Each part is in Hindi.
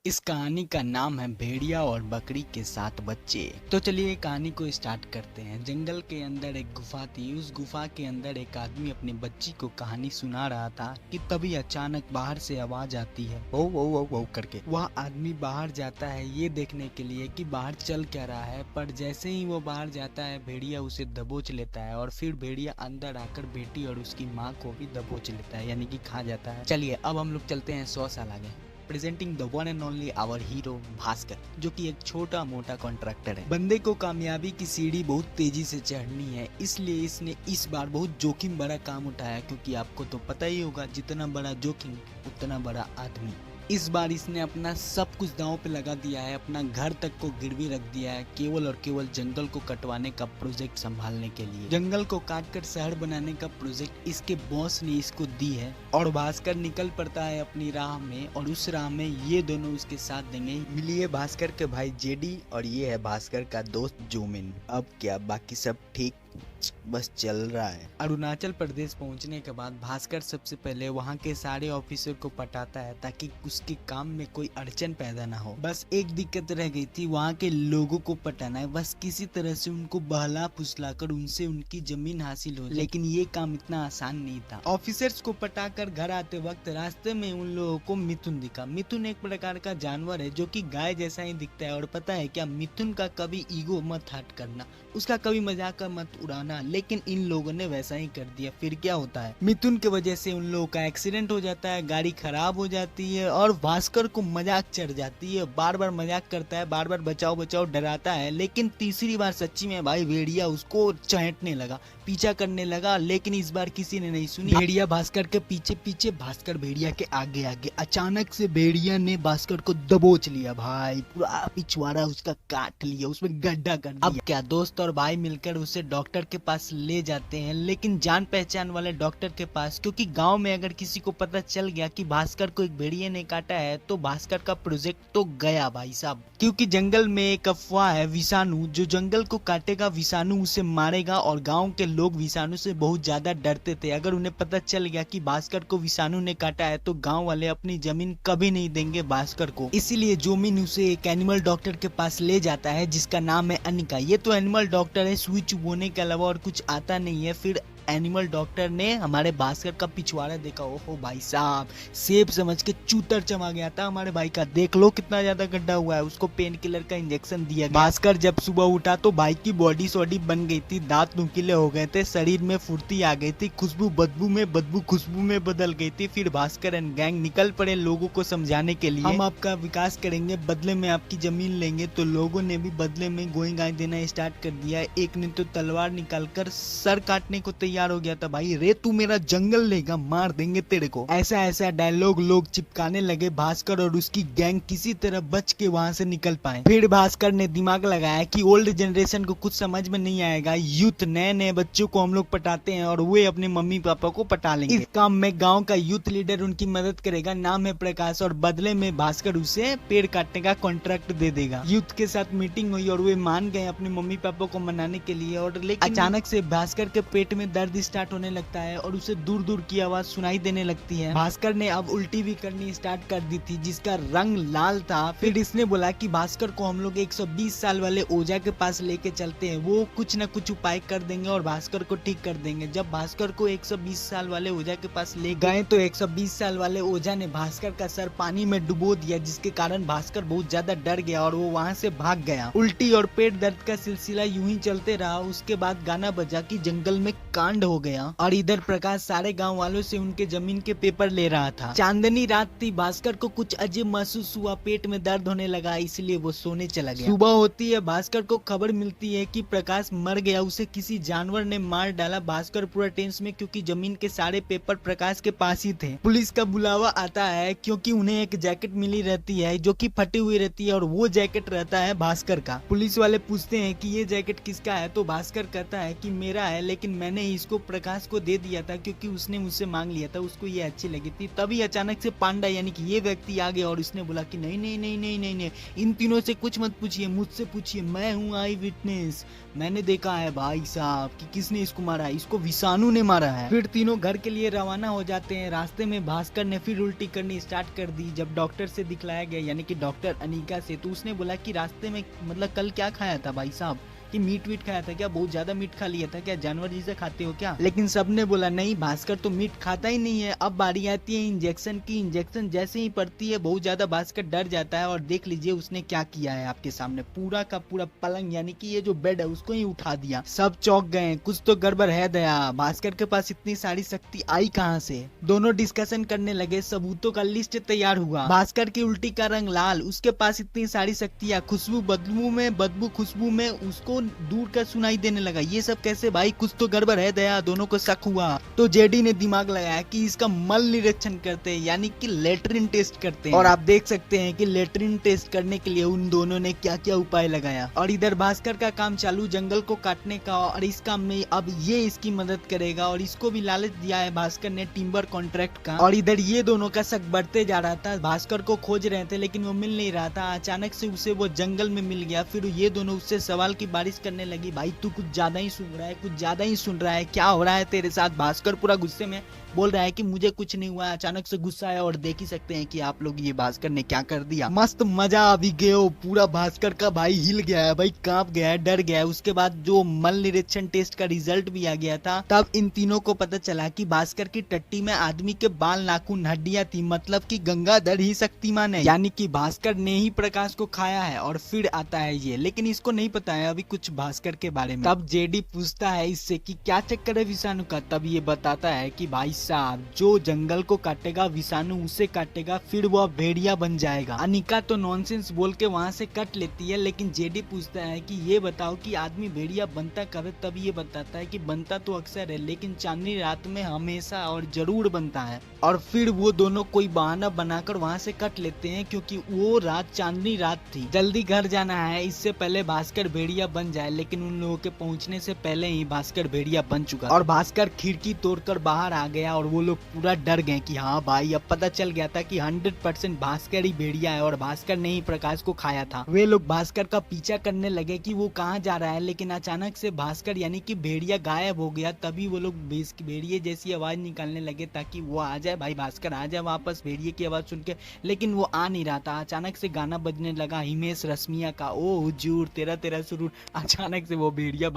इस कहानी का नाम है भेड़िया और बकरी के 7 बच्चे। तो चलिए कहानी को स्टार्ट करते हैं। जंगल के अंदर एक गुफा थी। उस गुफा के अंदर एक आदमी अपनी बच्ची को कहानी सुना रहा था कि तभी अचानक बाहर से आवाज आती है ओ ओ ओ ओ करके। वह आदमी बाहर जाता है ये देखने के लिए कि बाहर चल क्या रहा है, पर जैसे ही वो बाहर जाता है भेड़िया उसे दबोच लेता है और फिर भेड़िया अंदर आकर बेटी और उसकी माँ को भी दबोच लेता है, यानी कि खा जाता है। चलिए अब हम लोग चलते हैं 100 साल आगे। Presenting the one and only our hero Bhaskar, जो कि एक छोटा मोटा कॉन्ट्रैक्टर है। बंदे को कामयाबी की सीढ़ी बहुत तेजी से चढ़नी है, इसलिए इसने इस बार बहुत जोखिम भरा काम उठाया, क्योंकि आपको तो पता ही होगा जितना बड़ा जोखिम उतना बड़ा आदमी। इस बार इसने अपना सब कुछ दांव पे लगा दिया है, अपना घर तक को गिरवी रख दिया है, केवल और केवल जंगल को कटवाने का प्रोजेक्ट संभालने के लिए। जंगल को काट कर शहर बनाने का प्रोजेक्ट इसके बॉस ने इसको दी है और भास्कर निकल पड़ता है अपनी राह में, और उस राह में ये दोनों उसके साथ देंगे। मिलिए भास्कर के भाई जेडी और ये है भास्कर का दोस्त जोमिन। अब क्या बाकी सब ठीक बस चल रहा है। अरुणाचल प्रदेश पहुंचने के बाद भास्कर सबसे पहले वहां के सारे ऑफिसर को पटाता है ताकि उसके काम में कोई अड़चन पैदा ना हो। बस एक दिक्कत रह गई थी, वहां के लोगों को पटाना है। बस किसी तरह से उनको बहला फुसलाकर उनसे उनकी जमीन हासिल हो जाए, लेकिन ये काम इतना आसान नहीं था। ऑफिसर्स को पटाकर घर आते वक्त रास्ते में उन लोगों को मिथुन दिखा। मिथुन एक प्रकार का जानवर है जो कि गाय जैसा ही दिखता है, और पता है क्या, मिथुन का कभी ईगो मत हर्ट करना, उसका कभी मजाक मत उड़ाना, लेकिन इन लोगों ने वैसा ही कर दिया। फिर क्या होता है, मिथुन की वजह से उन लोगों का एक्सीडेंट हो जाता है, गाड़ी खराब हो जाती है और भास्कर को मजाक चढ़ जाती है। बार बार मजाक करता है, बार बार बचाओ बचाओ डराता है, लेकिन तीसरी बार सच्ची में भाई भेड़िया उसको चहटने लगा, पीछा करने लगा, लेकिन इस बार किसी ने नहीं सुनी। भेड़िया भास्कर के पीछे पीछे, भास्कर भेड़िया के आगे आगे। अचानक से भेड़िया ने भास्कर को दबोच लिया भाई, पूरा पिछवाड़ा उसका काट लिया, उसमें गड्ढा कर दिया। अब क्या, दोस्त और भाई मिलकर उसे डॉक्टर के पास ले जाते हैं, लेकिन जान पहचान वाले डॉक्टर के पास, क्योंकि गांव में अगर किसी को पता चल गया कि भास्कर को एक भेड़िए ने काटा है तो भास्कर का प्रोजेक्ट तो गया भाई साहब। क्योंकि जंगल में एक अफवाह है, विषाणु, जो जंगल को काटेगा विषाणु उसे मारेगा, और गांव के लोग विषाणु से बहुत ज्यादा डरते थे। अगर उन्हें पता चल गया कि भास्कर को विषाणु ने काटा है तो गांव वाले अपनी जमीन कभी नहीं देंगे भास्कर को। इसीलिए जोमिन उसे एक एनिमल डॉक्टर के पास ले जाता है जिसका नाम है अनिका। ये तो एनिमल डॉक्टर है, स्विच बोने के अलावा और कुछ आता नहीं है। फिर एनिमल डॉक्टर ने हमारे भास्कर का पिछवाड़ा देखा, ओहो भाई साहब, सेब समझ के चूतर चमा गया था हमारे भाई का। देख लो कितना ज्यादा गड्ढा हुआ है। उसको पेन किलर का इंजेक्शन दिया गया। भास्कर जब सुबह उठा तो भाई की बॉडी सॉडी बन गई थी, दांत नुकीले हो गए थे, शरीर में फुर्ती आ गई थी, खुशबू बदबू खुशबू में बदल गई थी। फिर भास्कर एंड गैंग निकल पड़े लोगों को समझाने के लिए, हम आपका विकास करेंगे, बदले में आपकी जमीन लेंगे। तो लोगों ने भी बदले में गोई गाय देना स्टार्ट कर दिया। एक ने तो तलवार निकालकर सर काटने को तैयार हो गया था, भाई रे तू मेरा जंगल लेगा, मार देंगे तेरे को। ऐसा ऐसा डायलॉग लोग चिपकाने लगे। भास्कर और उसकी गैंग किसी तरह बच के वहां से निकल पाए। फिर भास्कर ने दिमाग लगाया कि ओल्ड जनरेशन को कुछ समझ में नहीं आएगा, यूथ नए नए बच्चों को हम लोग पटाते हैं और वे अपने मम्मी पापा को पटा लेंगे। इस काम में गाँव का यूथ लीडर उनकी मदद करेगा, नाम है प्रकाश, और बदले में भास्कर उसे पेड़ काटने का कॉन्ट्रैक्ट दे देगा। यूथ के साथ मीटिंग हुई और वे मान गए अपने मम्मी पापा को मनाने के लिए। और लेकिन अचानक से भास्कर के पेट में दर्द स्टार्ट होने लगता है और उसे दूर दूर की आवाज सुनाई देने लगती है। भास्कर ने अब उल्टी भी करनी स्टार्ट कर दी थी जिसका रंग लाल था। फिर इसने बोला कि भास्कर को हम लोग 120 साल वाले ओझा के पास लेके चलते हैं, वो कुछ न कुछ उपाय कर देंगे और भास्कर को ठीक कर देंगे। जब भास्कर को 120 साल वाले ओझा के पास ले गए तो 120 साल वाले ओझा ने भास्कर का सर पानी में डुबो दिया, जिसके कारण भास्कर बहुत ज्यादा डर गया और वो वहाँ से भाग गया। उल्टी और पेट दर्द का सिलसिला यूं ही चलते रहा। उसके बाद गाना बजा कि जंगल में कांड हो गया, और इधर प्रकाश सारे गांव वालों से उनके जमीन के पेपर ले रहा था। चांदनी रात थी, भास्कर को कुछ अजीब महसूस हुआ, पेट में दर्द होने लगा, इसलिए वो सोने चला गया। सुबह होती है, भास्कर को खबर मिलती है कि प्रकाश मर गया, उसे किसी जानवर ने मार डाला। भास्कर पूरा टेंस में, क्योंकि जमीन के सारे पेपर प्रकाश के पास ही थे। पुलिस का बुलावा आता है क्योंकि उन्हें एक जैकेट मिली रहती है जो कि फटी हुई रहती है, और वो जैकेट रहता है भास्कर का। पुलिस वाले पूछते हैं कि ये जैकेट किसका है, तो भास्कर कहता है कि मेरा है, लेकिन मैंने ही इसको प्रकाश को दे दिया था क्योंकि उसने मुझसे मांग लिया था, उसको ये अच्छी लगी थी। तभी अचानक से पांडा यानी कि ये व्यक्ति आ गया और उसने बोला कि नहीं नहीं नहीं नहीं नहीं नहीं, इन तीनों से कुछ मत पूछिए, मुझसे पूछिए, मैं हूँ आई विटनेस, मैंने देखा है भाई साहब कि किसने इसको मारा है, इसको विषाणु ने मारा है। फिर तीनों घर के लिए रवाना हो जाते हैं। रास्ते में भास्कर ने फिर उल्टी करनी स्टार्ट कर दी। जब डॉक्टर से दिखलाया गया यानी कि डॉक्टर अनिका से, तो उसने बोला कि रास्ते में मतलब कल क्या खाया था भाई साहब, कि मीट वीट खाया था क्या, बहुत ज्यादा मीट खा लिया था क्या, जानवर जैसे खाते हो क्या। लेकिन सबने बोला नहीं भास्कर तो मीट खाता ही नहीं है। अब बारी आती है इंजेक्शन की। इंजेक्शन जैसे ही पड़ती है बहुत ज्यादा भास्कर डर जाता है और देख लीजिए उसने क्या किया है आपके सामने, पूरा का पूरा पलंग यानी कि ये जो बेड है उसको ही उठा दिया। सब चौंक गए, कुछ तो गड़बड़ है दया, भास्कर के पास इतनी सारी शक्ति आई कहाँ से। दोनों डिस्कशन करने लगे, सबूतों का लिस्ट तैयार हुआ। भास्कर की उल्टी का रंग लाल, उसके पास इतनी सारी शक्तियां, खुशबू बदबू में, बदबू खुशबू में, उसको दूर का सुनाई देने लगा। ये सब कैसे भाई, कुछ तो गड़बड़ है दया। दोनों को शक हुआ तो जेडी ने दिमाग लगाया कि इसका मल निरीक्षण करते हैं यानी कि लेटरिन टेस्ट करते हैं। और आप देख सकते हैं कि लेटरिन टेस्ट करने के लिए उन दोनों ने क्या क्या उपाय लगाया। और इधर भास्कर का काम चालू जंगल को काटने का, और इस काम में अब ये इसकी मदद करेगा और इसको भी लालच दिया है भास्कर ने टिम्बर कॉन्ट्रैक्ट का। और इधर ये दोनों का शक बढ़ते जा रहा था। भास्कर को खोज रहे थे लेकिन वो मिल नहीं रहा था। अचानक से उसे वो जंगल में मिल गया। फिर ये दोनों उससे सवाल की बारिश करने लगी, भाई तू कुछ ज्यादा ही सुन रहा है, कुछ ज्यादा ही सुन रहा है, क्या हो रहा है तेरे साथ। भास्कर पूरा गुस्से में बोल रहा है कि मुझे कुछ नहीं हुआ। अचानक से गुस्सा आया और देख ही सकते हैं कि आप लोग ये भास्कर ने क्या कर दिया। मस्त मजा अभी गयो, पूरा भास्कर का भाई हिल गया है, भाई कांप गया है, डर गया है। उसके बाद जो मल निरीक्षण टेस्ट का रिजल्ट भी आ गया था, तब इन तीनों को पता चला कि भास्कर की टट्टी में आदमी के बाल, नाखून, हड्डियां थी, मतलब कि गंगाधर ही शक्तिमान है, यानी कि भास्कर ने ही प्रकाश को खाया है और फिर आता है ये। लेकिन इसको नहीं पता है अभी कुछ भास्कर के बारे में। तब जेडी पूछता है इससे कि क्या चक्कर है विषाणु का। तब ये बताता है कि भाई साहब जो जंगल को काटेगा विषाणु उसे काटेगा, फिर वह भेड़िया बन जाएगा। अनिका तो नॉनसेंस बोल के वहाँ से कट लेती है। लेकिन जेडी पूछता है कि ये बताओ कि आदमी भेड़िया बनता कब है। तब ये बताता है कि बनता तो अक्सर है लेकिन चांदनी रात में हमेशा और जरूर बनता है। और फिर वो दोनों कोई बहाना बनाकर वहाँ से कट लेते हैं क्योंकि वो रात चांदनी रात थी, जल्दी घर जाना है, इससे पहले भास्कर भेड़िया बन जाए। लेकिन उन लोगों के पहुंचने से पहले ही भास्कर भेड़िया बन चुका और भास्कर खिड़की तोड़कर बाहर आ गया। और वो लोग पूरा डर गए कि हाँ भाई अब पता चल गया था कि 100% भास्कर ही भेड़िया है और भास्कर ने ही प्रकाश को खाया था। वे लोग भास्कर का पीछा करने लगे कि वो कहाँ जा रहा है। लेकिन अचानक से भास्कर यानी कि भेड़िया गायब हो गया। तभी वो लोग भेड़िए जैसी आवाज निकालने लगे ताकि वो आ जाए, भाई भास्कर आ जाए वापस भेड़िए की आवाज सुन के। लेकिन वो आ नहीं रहा था। अचानक से गाना बजने लगा हिमेश रेशमिया का, ओ हुजूर तेरा तेरा सुरूर। अचानक से वो भेड़िया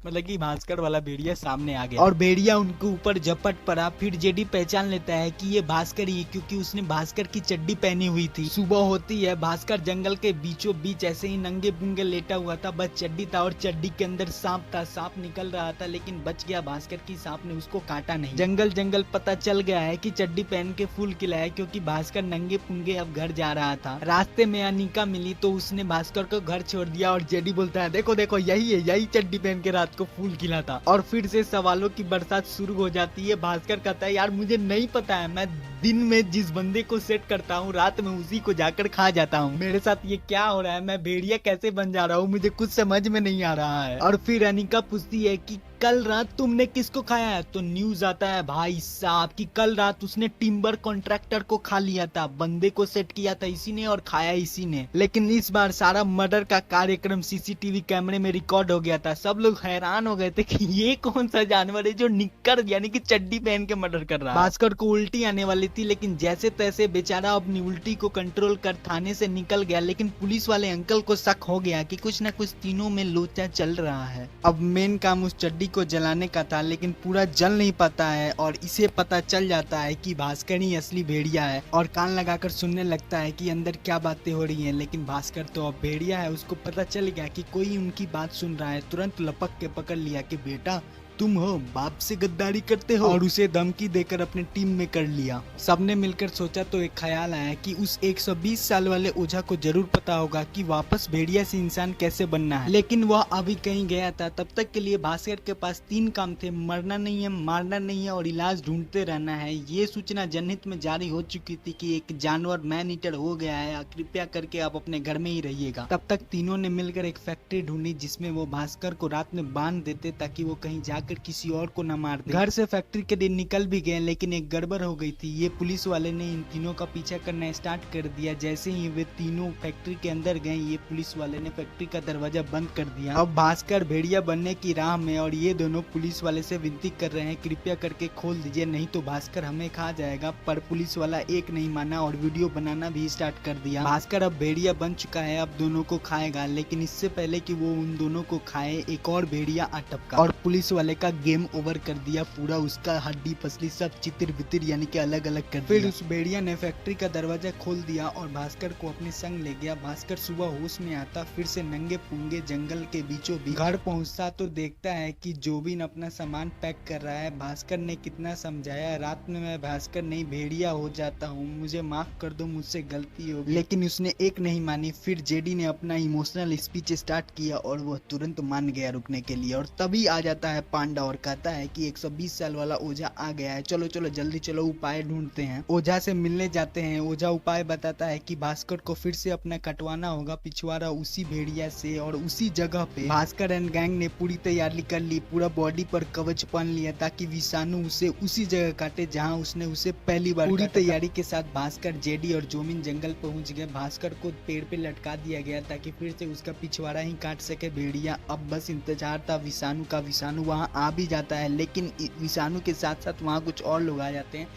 मतलब कि भास्कर वाला भेड़िया सामने आ गया और भेड़िया उनके ऊपर झपट पड़ा। फिर जेडी पहचान लेता है कि ये भास्कर ही, क्योंकि उसने भास्कर की चड्डी पहनी हुई थी। सुबह होती है, भास्कर जंगल के बीचों बीच ऐसे ही नंगे पुंगे लेटा हुआ था, बस चड्डी था और चड्डी के अंदर सांप था। सांप निकल रहा था लेकिन बच गया भास्कर की, सांप ने उसको काटा नहीं। जंगल जंगल पता चल गया है कि चड्डी पहन के फूल खिलाया क्योंकि भास्कर नंगे पुंगे अब घर जा रहा था। रास्ते में अनिका मिली तो उसने भास्कर को घर छोड़ दिया और जेडी बोलता है देखो देखो यही है, यही चड्डी पहन के रात को फूल खिलाता। और फिर से सवालों की बरसात शुरू हो जाती है। भास्कर कहता है यार मुझे नहीं पता है, मैं दिन में जिस बंदे को सेट करता हूँ रात में उसी को जाकर खा जाता हूँ, मेरे साथ ये क्या हो रहा है, मैं भेड़िया कैसे बन जा रहा हूँ, मुझे कुछ समझ में नहीं आ रहा है। और फिर अनिका पूछती है कि कल रात तुमने किसको खाया है। तो न्यूज आता है भाई साहब कि कल रात उसने टिम्बर कॉन्ट्रैक्टर को खा लिया था, बंदे को सेट किया था इसी ने और खाया इसी ने। लेकिन इस बार सारा मर्डर का कार्यक्रम सीसीटीवी कैमरे में रिकॉर्ड हो गया था। सब लोग हैरान हो गए थे कि ये कौन सा जानवर है जो निक्कर यानी कि चड्डी पहन के मर्डर कर रहा है। भास्कर को उल्टी आने वाली थी लेकिन जैसे तैसे बेचारा अपनी उल्टी को कंट्रोल कर थाने से निकल गया। लेकिन पुलिस वाले अंकल को शक हो गया कि कुछ न कुछ तीनों में लोचा चल रहा है। अब मेन काम उस चड्डी को जलाने का था लेकिन पूरा जल नहीं पाता है और इसे पता चल जाता है कि भास्कर ही असली भेड़िया है और कान लगाकर सुनने लगता है कि अंदर क्या बातें हो रही हैं। लेकिन भास्कर तो अब भेड़िया है, उसको पता चल गया कि कोई उनकी बात सुन रहा है। तुरंत लपक के पकड़ लिया कि बेटा तुम हो, बाप से गद्दारी करते हो, और उसे धमकी देकर अपने टीम में कर लिया। सबने मिलकर सोचा तो एक ख्याल आया कि उस 120 साल वाले ओझा को जरूर पता होगा कि वापस भेड़िया से इंसान कैसे बनना है। लेकिन वह अभी कहीं गया था। तब तक के लिए भास्कर के पास 3 काम थे, मरना नहीं है, मारना नहीं है और इलाज ढूंढते रहना है। ये सूचना जनहित में जारी हो चुकी थी कि एक जानवर मैन ईटर हो गया है, कृपया करके आप अपने घर में ही रहिएगा। तब तक तीनों ने मिलकर एक फैक्ट्री ढूंढी जिसमें वो भास्कर को रात में बांध देते ताकि वो कहीं जा आकर किसी और को न मार दे। घर से फैक्ट्री के दिन निकल भी गए, लेकिन एक गड़बड़ हो गई थी। ये पुलिस वाले ने इन तीनों का पीछा करना स्टार्ट कर दिया। जैसे ही वे तीनों फैक्ट्री के अंदर गए, ये पुलिस वाले ने फैक्ट्री का दरवाजा बंद कर दिया। अब भास्कर भेड़िया बनने की राह में, और ये दोनों पुलिस वाले से विनती कर रहे हैं, कृपया करके खोल दीजिए, नहीं तो भास्कर हमें खा जाएगा। पर पुलिस वाला एक नहीं माना और वीडियो बनाना भी स्टार्ट कर दिया। भास्कर अब भेड़िया बन चुका है, अब दोनों को खाएगा, लेकिन इससे पहले कि वो उन दोनों को खाए, एक और भेड़िया आ टपका और पुलिस वाले का गेम ओवर कर दिया। पूरा उसका हड्डी पसली सब चितिर बितिर यानी कि अलग अलग कर दिया। फिर उस भेड़िया ने फैक्ट्री का दरवाजा खोल दिया और भास्कर को अपने संग ले गया। भास्कर सुबह होश में आता, फिर से नंगे पुंगे जंगल के बीचों बीच घर पहुंचता तो देखता है कि जोबिन अपना सामान पैक कर रहा है। भास्कर ने कितना समझाया, रात में मैं भास्कर नहीं भेड़िया हो जाता हूँ, मुझे माफ कर दो, मुझसे गलती हो गई, लेकिन उसने एक नहीं मानी। फिर जेडी ने अपना इमोशनल स्पीच स्टार्ट किया और वह तुरंत मान गया रुकने के लिए। और तभी आ जाता है पांडा और कहता है कि 120 साल वाला ओझा आ गया है, चलो चलो जल्दी चलो, उपाय ढूंढते हैं। ओझा से मिलने जाते हैं। ओझा उपाय बताता है कि भास्कर को फिर से अपना कटवाना होगा पिछवाड़ा उसी भेड़िया से, और उसी जगह पे भास्कर एंड गैंग ने पूरी तैयारी कर ली। पूरा बॉडी पर कवच पहन लिया ताकि विषाणु उसे उसी जगह काटे जहां उसने उसे पहली बार। पूरी तैयारी के साथ भास्कर, जेडी और जोमिन जंगल पहुंच गए। भास्कर को पेड़ पे लटका दिया गया ताकि फिर से उसका पिछवाड़ा ही काट सके भेड़िया। अब बस इंतजार था विषाणु का। विषाणु वहां आ भी जाता है, लेकिन विषाणु के साथ साथ वहां कुछ और लोग आ जाते हैं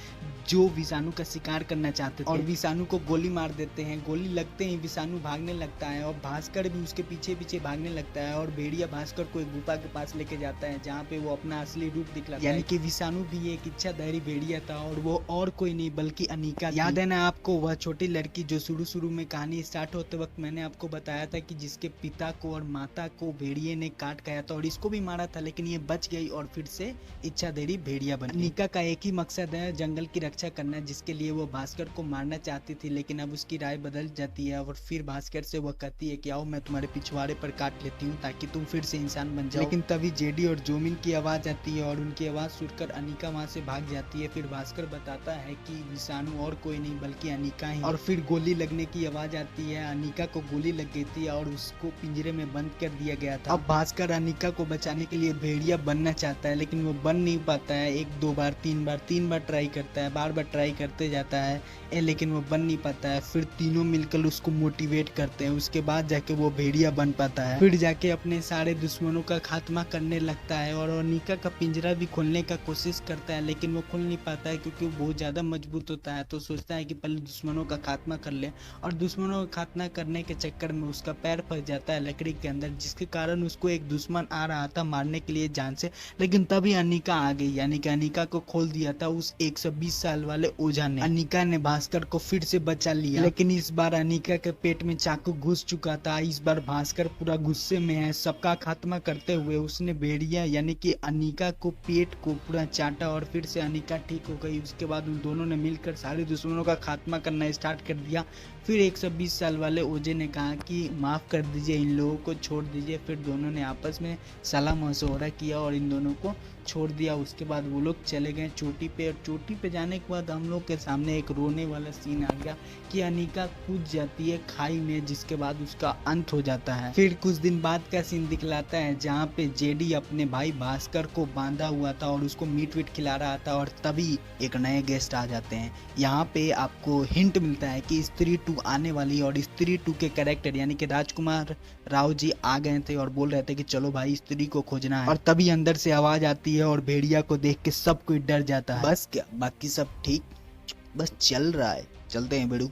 जो विषाणु का शिकार करना चाहते थे और विषाणु को गोली मार देते हैं। गोली लगते ही विषाणु भागने लगता है और भास्कर भी उसके पीछे पीछे भागने लगता है और भेड़िया भास्कर को एक गुफा के पास लेके जाता है जहाँ पे वो अपना असली रूप दिखलाता है। यानी कि विषाणु भी एक इच्छाधारी भेड़िया था और वो और कोई नहीं बल्कि अनिका। याद है ना आपको, वह छोटी लड़की जो शुरू में कहानी स्टार्ट होते वक्त मैंने आपको बताया था कि जिसके पिता को और माता को भेड़िए ने काट खाया था और इसको भी मारा था, लेकिन ये बच गई और फिर से इच्छाधारी भेड़िया बनी। अनिका का एक ही मकसद है, जंगल की रक्षा करना, जिसके लिए वो भास्कर को मारना चाहती थी, लेकिन अब उसकी राय बदल जाती है और फिर भास्कर से वो कहती है कि आओ मैं तुम्हारे पिछवाड़े पर काट लेती हूँ ताकि तुम फिर से इंसान बन जाओ। लेकिन तभी जेडी और जोमिन की आवाज आती है और उनकी आवाज सुनकर अनिका वहाँ से भाग जाती है। फिर भास्कर बताता है कि विषाणु और कोई नहीं बल्कि अनिका ही। और फिर गोली लगने की आवाज आती है। अनिका को गोली लग गई थी और उसको पिंजरे में बंद कर दिया गया था। अब भास्कर अनिका को बचाने के लिए भेड़िया बनना चाहता है, लेकिन वो बन नहीं पाता है। 1 2 बार 3 बार ट्राई करता है, बार ट्राई करते जाता है, लेकिन वो बन नहीं पाता है। फिर तीनों मिलकर उसको मोटिवेट करते हैं, उसके बाद जाके वो भेड़िया बन पाता है। फिर जाके अपने सारे दुश्मनों का खात्मा करने लगता है और अनिका का पिंजरा भी खोलने का कोशिश करता है, लेकिन वो खोल नहीं पाता है क्योंकि वो बहुत ज्यादा मजबूत होता है। तो सोचता है कि पहले दुश्मनों का खात्मा कर ले, और दुश्मनों का खात्मा करने के चक्कर में उसका पैर फंस जाता है लकड़ी के अंदर, जिसके कारण उसको एक दुश्मन आ रहा था मारने के लिए जान से। लेकिन तभी अनिका आ गई, यानी कि अनिका को खोल दिया था उस 120 साल वाले ओझा ने। अनिका ने भास्कर को फिर से बचा लिया, लेकिन इस बार अनिका के पेट में चाकू घुस चुका था। इस बार भास्कर पूरा गुस्से में है। सबका खात्मा करते हुए उसने भेड़िया यानी कि अनिका को पेट को पूरा चाटा और फिर से अनिका ठीक हो गई। उसके बाद उन दोनों ने मिलकर सारे दुश्मनों का खात्मा करना स्टार्ट कर दिया। फिर 120 साल वाले ओझे ने कहा कि माफ कर दीजिए, इन लोगों को छोड़ दीजिए। फिर दोनों ने आपस में सलाह मशवरा किया और इन दोनों को छोड़ दिया। उसके बाद वो लोग चले गए चोटी पे, और चोटी पे जाने के बाद हम लोग के सामने एक रोने वाला सीन आ गया कि अनिका कूद जाती है खाई में, जिसके बाद उसका अंत हो जाता है। फिर कुछ दिन बाद का सीन दिखलाता है जहाँ पे जेडी अपने भाई भास्कर को बांधा हुआ था और उसको मीट वीट खिला रहा था, और तभी एक नए गेस्ट आ जाते हैं। यहाँ पे आपको हिंट मिलता है कि स्त्री 2 आने वाली, और स्त्री 2 के कैरेक्टर यानी कि राजकुमार राव जी आ गए थे और बोल रहे थे कि चलो भाई स्त्री को खोजना है। और तभी अंदर से आवाज आती है और भेड़िया को देख के सब कोई डर जाता है। बस क्या, बाकी सब ठीक, बस चल रहा है, चलते हैं बेड़ू।